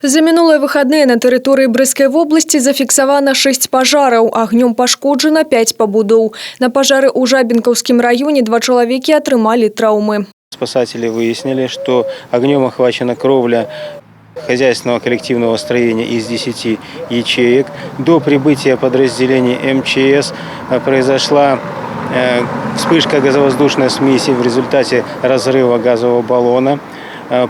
За мінулыя выхадныя на тэрыторыі Брыскай вобласці зафіксавана 6 пажараў, агнём пашкоджана 5 пабудоў. На пажары ў Жабінкаўскім раёне 2 чалавекі атрымалі траўмы. Спасатели выяснили, что огнем охвачена кровля хозяйственного коллективного строения из 10 ячеек. До прибытия подразделений МЧС произошла вспышка газовоздушной смеси в результате разрыва газового баллона.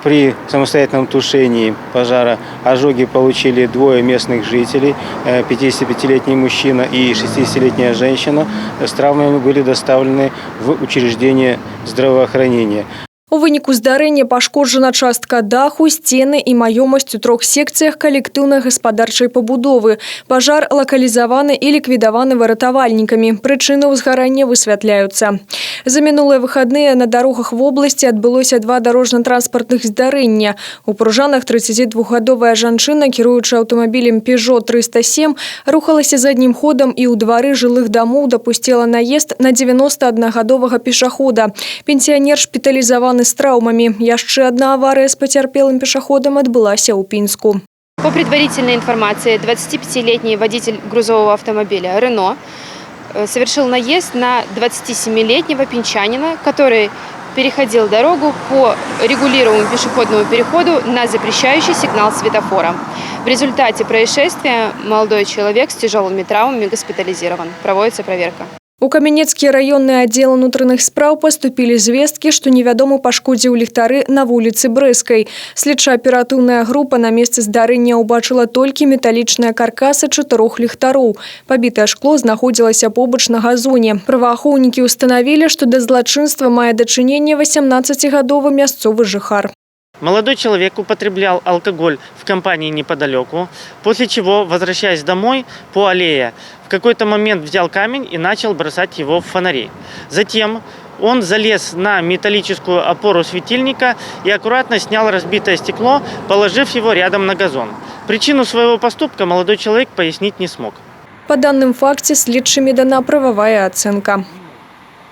При самостоятельном тушении пожара ожоги получили 2 местных жителей, 55-летний мужчина и 60-летняя женщина. С травмами были доставлены в учреждение здравоохранения. У выніку здарэння пашкоджана частка даху, сцены і маёмасць у 3 секцыях калектыўнай гаспадарчай пабудовы. Пажар лакалізаваны і ліквідаваны выратавальнікамі. Прычыны ўзгарання высвятляюцца. За мінулыя выхадныя на дарогах вобласці адбылося 2 дарожна-транспартных здарэння. У Пружанах 32-гадовая жанчына, кіруючы аўтамабілем Peugeot 307, рухалася заднім ходам і ў двары жылых дамоў дапусціла наезд на 91-гадовага пешахода. Пенсіянер шпіталізаваны с травмами. Яшчэ одна авария с потерпелым пешеходом отбылась у Пинску. По предварительной информации, 25-летний водитель грузового автомобиля «Рено» совершил наезд на 27-летнего пинчанина, который переходил дорогу по регулируемому пешеходному переходу на запрещающий сигнал светофора. В результате происшествия молодой человек с тяжелыми травмами госпитализирован. Проводится проверка. У Каменецкі раённы аддзел унутраных спраў паступілі звесткі, што невядомы пашкодзіў ліхтары на вуліцы Брэскай. Следча-аператыўная група на месцы здарэння ўбачыла толькі металічныя каркасы 4 ліхтароў. Пабітае шкло знаходзілася побач на газоне. Праваахоўнікі ўстанавілі, што да злачынства мае дачыненне 18-гадовы мясцовы жыхар. Молодой человек употреблял алкоголь в компании неподалеку, после чего, возвращаясь домой по аллее, в какой-то момент взял камень и начал бросать его в фонари. Затем он залез на металлическую опору светильника и аккуратно снял разбитое стекло, положив его рядом на газон. Причину своего поступка молодой человек пояснить не смог. По данным факте, следчымі дана правовая оценка.